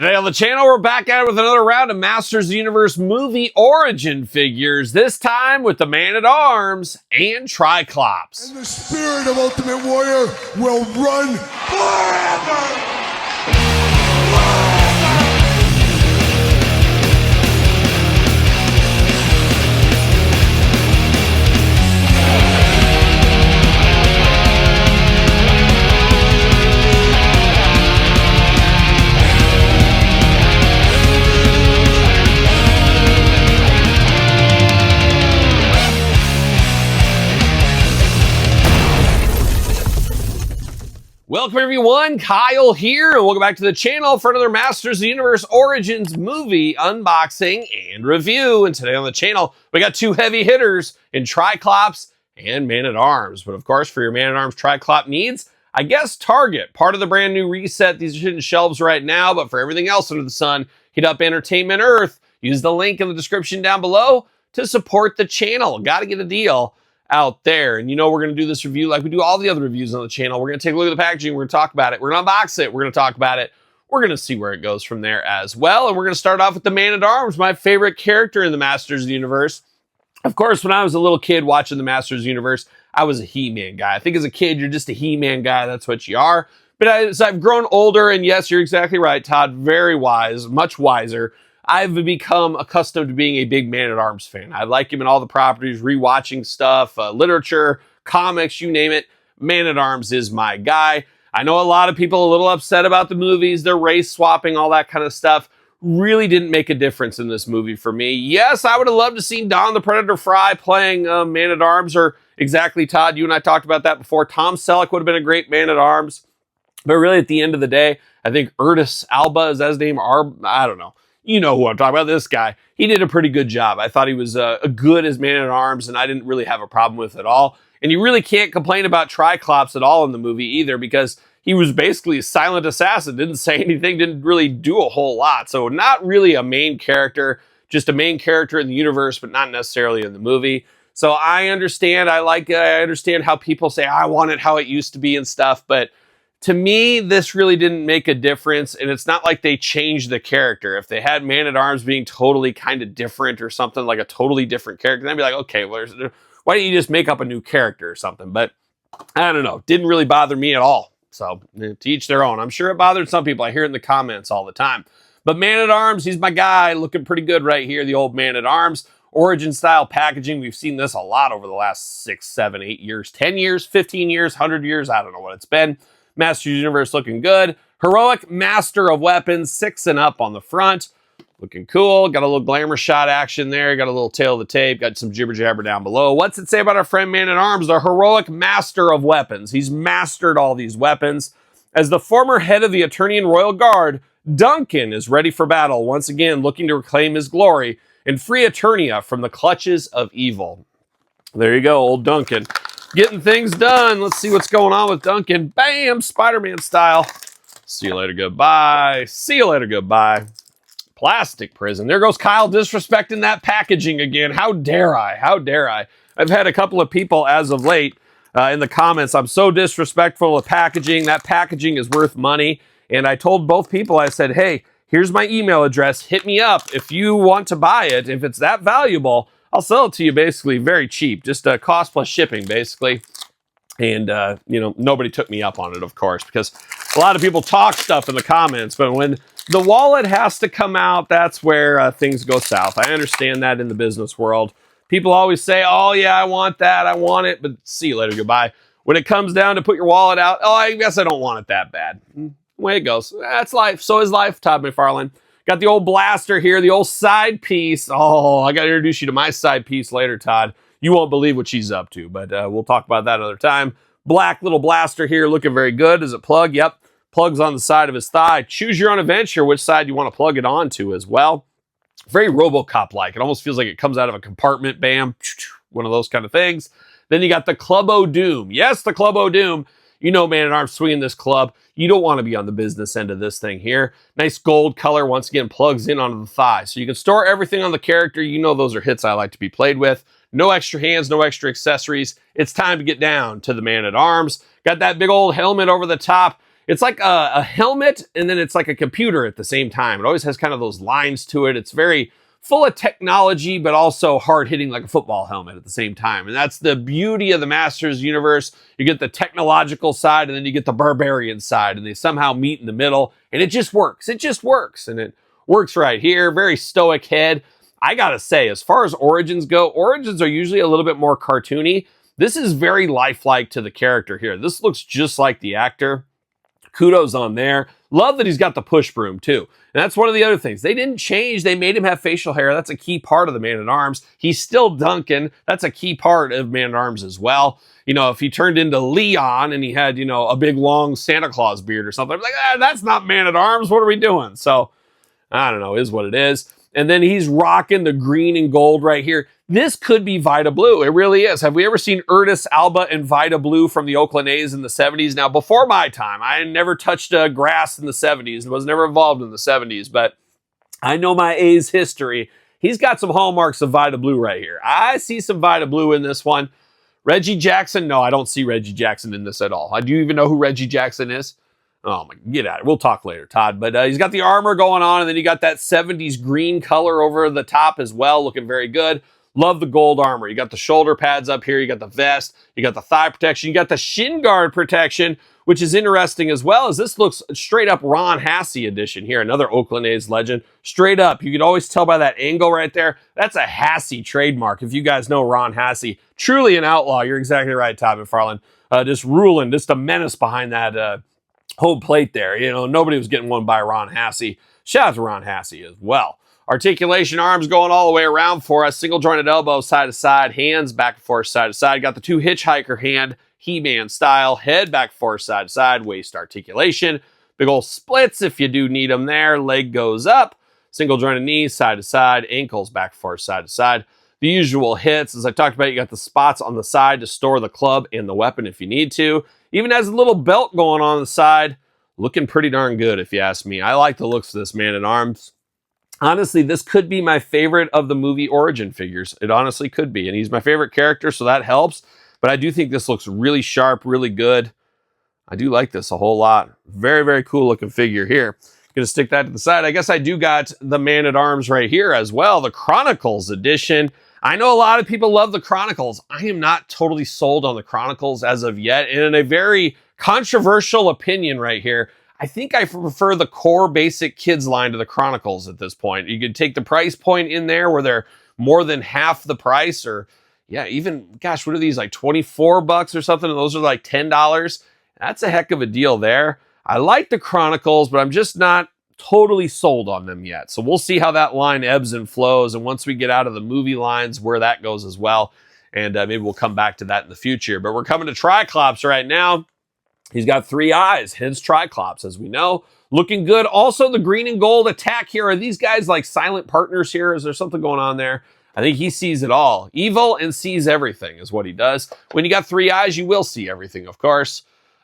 Today on the channel, we're back at it with another round of Masters of the Universe movie origin figures, this time with the Man-at-Arms and Tri-Klops. And the spirit of Ultimate Warrior will run forever! Welcome everyone, Kyle here, and welcome back to the channel for another Masters of the Universe Origins movie unboxing and review. And today on the channel, we got two heavy hitters in Tri-Klops and Man-at-Arms. But of course, for your Man-at-Arms Tri-Klop needs, I guess Target, part of the brand new reset. These are hitting shelves right now, but for everything else under the sun, hit up Entertainment Earth. Use the link in the description down below to support the channel. Got to get a deal out there. And you know, we're going to do this review like we do all the other reviews on the channel. We're going to take a look at the packaging. We're going to talk about it. We're going to unbox it. We're going to talk about it. We're going to see where it goes from there as well. And we're going to start off with the Man-at-Arms, my favorite character in the Masters of the Universe. Of course, when I was a little kid watching the Masters of the Universe, I was a He-Man guy. I think as a kid, you're just a He-Man guy. That's what you are. But as I've grown older, and yes, you're exactly right, Todd, very wise, much wiser, I've become accustomed to being a big Man-at-Arms fan. I like him in all the properties, rewatching stuff, literature, comics, you name it. Man-at-Arms is my guy. I know a lot of people are a little upset about the movies, they're race swapping, all that kind of stuff. Really didn't make a difference in this movie for me. Yes, I would have loved to see Don the Predator Fry playing Man-at-Arms, or exactly, Todd, you and I talked about that before. Tom Selleck would have been a great Man-at-Arms. But really, at the end of the day, I think Erdis Alba, is that his name? I don't know. You know who I'm talking about, this guy. He did a pretty good job. I thought he was good as Man-at-Arms, and I didn't really have a problem with it at all. And you really can't complain about Tri-Klops at all in the movie either, because he was basically a silent assassin, didn't say anything, didn't really do a whole lot. So not really a main character, just a main character in the universe, but not necessarily in the movie. So I understand, I understand how people say, I want it how it used to be and stuff, but to me, this really didn't make a difference, and it's not like they changed the character. If they had Man-at-Arms being totally kind of different or something, like a totally different character, then I'd be like, okay, well, why don't you just make up a new character or something? But I don't know. Didn't really bother me at all. So to each their own. I'm sure it bothered some people. I hear it in the comments all the time. But Man-at-Arms, he's my guy. Looking pretty good right here, the old Man-at-Arms. Origin-style packaging. We've seen this a lot over the last 6, 7, 8 years, 10 years, 15 years, 100 years. I don't know what it's been. Masters of the Universe looking good. Heroic Master of Weapons, 6 and up on the front. Looking cool. Got a little glamour shot action there. Got a little tail of the tape. Got some jibber jabber down below. What's it say about our friend Man-at-Arms? The Heroic Master of Weapons. He's mastered all these weapons. As the former head of the Eternian Royal Guard, Duncan is ready for battle, once again looking to reclaim his glory and free Eternia from the clutches of evil. There you go, old Duncan. Getting things done. Let's see what's going on with Duncan. Bam! Spider-Man style. See you later, goodbye. See you later, goodbye. Plastic prison. There goes Kyle disrespecting that packaging again. How dare I? How dare I? I've had a couple of people as of late in the comments, I'm so disrespectful of packaging. That packaging is worth money. And I told both people, I said, hey, here's my email address. Hit me up if you want to buy it. If it's that valuable, I'll sell it to you basically very cheap, just cost plus shipping basically. And, you know, nobody took me up on it, of course, because a lot of people talk stuff in the comments, but when the wallet has to come out, that's where things go south. I understand that in the business world. People always say, oh yeah, I want that, I want it, but see you later, goodbye. When it comes down to put your wallet out, oh, I guess I don't want it that bad. The way it goes. That's life. So is life, Todd McFarlane. Got the old blaster here, the old side piece. Oh, I got to introduce you to my side piece later, Todd. You won't believe what she's up to, but we'll talk about that another time. Black little blaster here, looking very good. Does it plug? Yep. Plugs on the side of his thigh. Choose your own adventure, which side you want to plug it onto as well. Very RoboCop-like. It almost feels like it comes out of a compartment. Bam. One of those kind of things. Then you got the Club O'Doom. Yes, the Club O'Doom. You know, Man-at-Arms swinging this club. You don't want to be on the business end of this thing here. Nice gold color, once again, plugs in onto the thigh. So you can store everything on the character. You know those are hits I like to be played with. No extra hands, no extra accessories. It's time to get down to the Man-at-Arms. Got that big old helmet over the top. it's like a helmet, and then it's like a computer at the same time. It always has kind of those lines to it. It's very full of technology, but also hard hitting like a football helmet at the same time. And that's the beauty of the Masters universe. You get the technological side, and then you get the barbarian side, and they somehow meet in the middle, and it just works. It just works, and it works right here. Very stoic head. I gotta say, as far as origins go, origins are usually a little bit more cartoony. This is very lifelike to the character here. This looks just like the actor. Kudos on there. Love that he's got the push broom too. And that's one of the other things. They didn't change. They made him have facial hair. That's a key part of the Man-at-Arms. He's still Duncan. That's a key part of Man-at-Arms as well. You know, if he turned into Leon and he had, you know, a big long Santa Claus beard or something, I'm like, that's not Man-at-Arms. What are we doing? So, I don't know, is what it is. And then he's rocking the green and gold right here. This could be Vita Blue. It really is. Have we ever seen Ernest Alba and Vita Blue from the Oakland A's in the 70s? Now, before my time, I never touched grass in the 70s and was never involved in the 70s, but I know my A's history. He's got some hallmarks of Vita Blue right here. I see some Vita Blue in this one. Reggie Jackson? No, I don't see Reggie Jackson in this at all. Do you even know who Reggie Jackson is? Oh my, get out of it. We'll talk later, Todd. But he's got the armor going on, and then you got that 70s green color over the top as well, looking very good. Love the gold armor. You got the shoulder pads up here, you got the vest, you got the thigh protection, you got the shin guard protection, which is interesting as well, as this looks straight up Ron Hasse edition here, another Oakland A's legend. Straight up, you could always tell by that angle right there, that's a Hasse trademark. If you guys know Ron Hasse, truly an outlaw. You're exactly right, Todd McFarlane. Just ruling, just a menace behind that home plate there. You know, nobody was getting one by Ron Hasse. Shout out to Ron Hasse as well. Articulation arms going all the way around for us. Single jointed elbow, side to side, hands back and forth, side to side. Got the two hitchhiker hand, He-Man style, head back and forth, side to side, waist articulation. Big old splits if you do need them there. Leg goes up. Single jointed knees, side to side, ankles back and forth, side to side. The usual hits, as I talked about, you got the spots on the side to store the club and the weapon if you need to. Even has a little belt going on the side. Looking pretty darn good, if you ask me. I like the looks of this Man-at-Arms. Honestly, this could be my favorite of the movie Origin figures. It honestly could be. And he's my favorite character, so that helps. But I do think this looks really sharp, really good. I do like this a whole lot. Very, very cool looking figure here. Gonna stick that to the side. I guess I do got the Man-at-Arms right here as well. The Chronicles edition. I know a lot of people love the Chronicles. I am not totally sold on the Chronicles as of yet. And in a very controversial opinion right here, I think I prefer the core basic kids line to the Chronicles at this point. You could take the price point in there where they're more than half the price, or yeah, even, gosh, what are these, like 24 bucks or something? And those are like $10. That's a heck of a deal there. I like the Chronicles, but I'm just not totally sold on them yet. So we'll see how that line ebbs and flows. And once we get out of the movie lines, where that goes as well. And maybe we'll come back to that in the future. But we're coming to Tri-Klops right now. He's got three eyes, hence Tri-Klops, as we know. Looking good. Also, the green and gold attack here. Are these guys like silent partners here? Is there something going on there? I think he sees it all. Evil and sees everything is what he does. When you got three eyes, you will see everything, of course.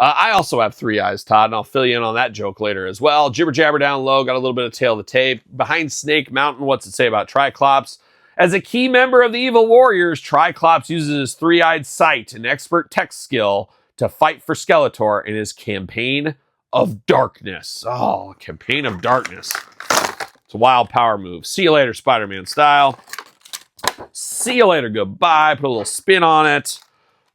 I also have three eyes, Todd, and I'll fill you in on that joke later as well. Jibber jabber down low, got a little bit of tail of the tape. Behind Snake Mountain, what's it say about Tri-Klops? As a key member of the Evil Warriors, Tri-Klops uses his three-eyed sight and expert tech skill to fight for Skeletor in his Campaign of Darkness. Oh, Campaign of Darkness. It's a wild power move. See you later, Spider-Man style. See you later, goodbye. Put a little spin on it.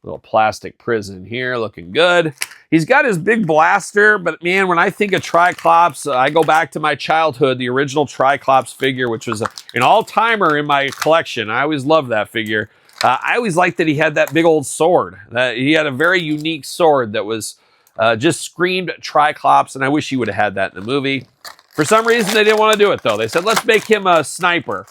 Little plastic prison here, looking good. He's got his big blaster, but man, when I think of Tri-Klops, I go back to my childhood, the original Tri-Klops figure, which was an all-timer in my collection. I always loved that figure. I always liked that he had that big old sword. He had a very unique sword that was just screamed Tri-Klops, and I wish he would have had that in the movie. For some reason, they didn't want to do it, though. They said, let's make him a sniper.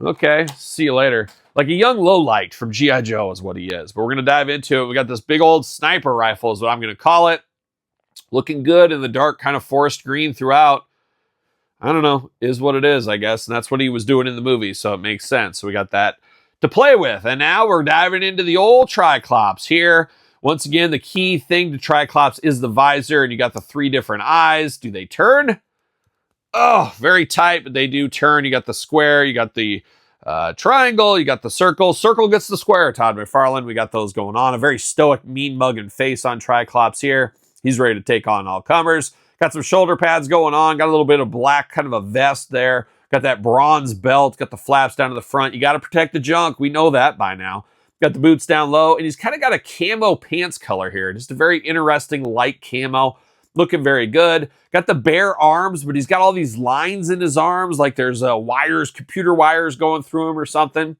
Okay, see you later. Like a young lowlight from G.I. Joe is what he is. But we're going to dive into it. We got this big old sniper rifle is what I'm going to call it. Looking good in the dark kind of forest green throughout. I don't know, is what it is, I guess. And that's what he was doing in the movie, so it makes sense. So we got that to play with. And now we're diving into the old Tri-Klops here. Once again, the key thing to Tri-Klops is the visor, and you got the three different eyes. Do they turn? Oh, very tight, but they do turn. You got the square, you got the triangle, you got the circle. Circle gets the square, Todd McFarlane. We got those going on. A very stoic, mean mugging face on Tri-Klops here. He's ready to take on all comers. Got some shoulder pads going on. Got a little bit of black, kind of a vest there. Got that bronze belt. Got the flaps down to the front. You got to protect the junk. We know that by now. Got the boots down low. And he's kind of got a camo pants color here. Just a very interesting light camo. Looking very good. Got the bare arms, but he's got all these lines in his arms. Like there's wires, computer wires going through him or something.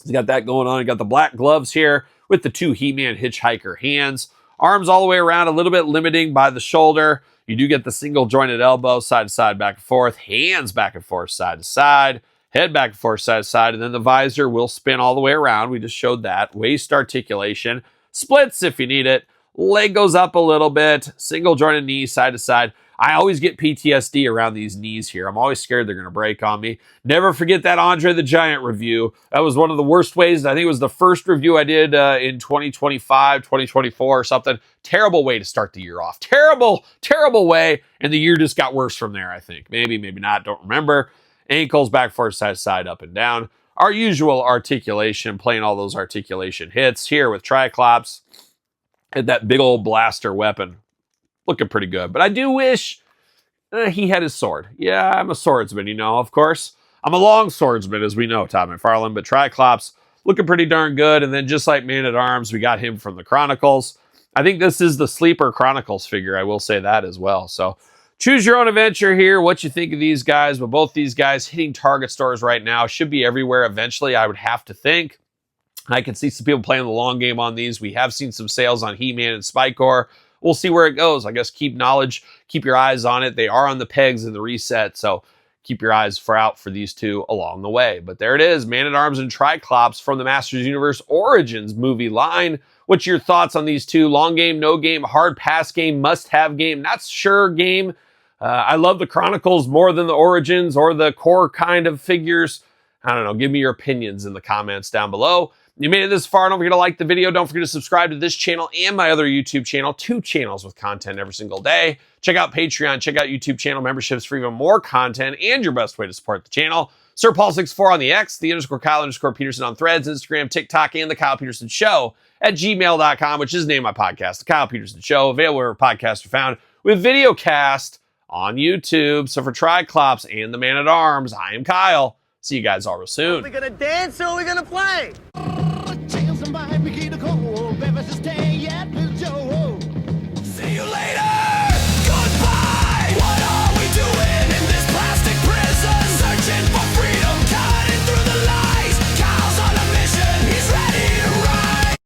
He's got that going on. He got the black gloves here with the two He-Man hitchhiker hands. Arms all the way around, a little bit limiting by the shoulder. You do get the single jointed elbow, side to side, back and forth. Hands back and forth, side to side. Head back and forth, side to side. And then the visor will spin all the way around. We just showed that. Waist articulation. Splits if you need it. Leg goes up a little bit. Single jointed knee, side to side. I always get PTSD around these knees here. I'm always scared they're going to break on me. Never forget that Andre the Giant review. That was one of the worst ways. I think it was the first review I did in 2025, 2024 or something. Terrible way to start the year off. Terrible, terrible way. And the year just got worse from there, I think. Maybe, maybe not. Don't remember. Ankles back, forth, side to side, up and down. Our usual articulation, playing all those articulation hits here with Tri-Klops. And that big old blaster weapon. Looking pretty good. But I do wish he had his sword. Yeah, I'm a swordsman, you know, of course. I'm a long swordsman, as we know, Todd McFarlane. But Tri-Klops looking pretty darn good. And then just like Man-at-Arms, we got him from the Chronicles. I think this is the sleeper Chronicles figure. I will say that as well. So choose your own adventure here. What you think of these guys. But both these guys hitting Target stores right now. Should be everywhere eventually, I would have to think. I can see some people playing the long game on these. We have seen some sales on He-Man and Spikor. We'll see where it goes. I guess keep your eyes on it. They are on the pegs in the reset, so keep your eyes out for these two along the way. But there it is, Man-at-Arms and Tri-Klops from the Masters Universe Origins movie line. What's your thoughts on these two? Long game, no game, hard pass game, must-have game, not sure game. I love the Chronicles more than the Origins or the core kind of figures. I don't know. Give me your opinions in the comments down below. You made it this far. Don't forget to like the video. Don't forget to subscribe to this channel and my other YouTube channel. 2 channels with content every single day. Check out Patreon. Check out YouTube channel memberships for even more content and your best way to support the channel. Sir Paul64 on the X, _Kyle_Peterson on Threads, Instagram, TikTok, and The Kyle Peterson Show at gmail.com, which is the name of my podcast, The Kyle Peterson Show, available wherever podcasts are found, with video cast on YouTube. So for Tri-Klops and the Man-at-Arms, I am Kyle. See you guys all real soon. Are we gonna dance or are we gonna play?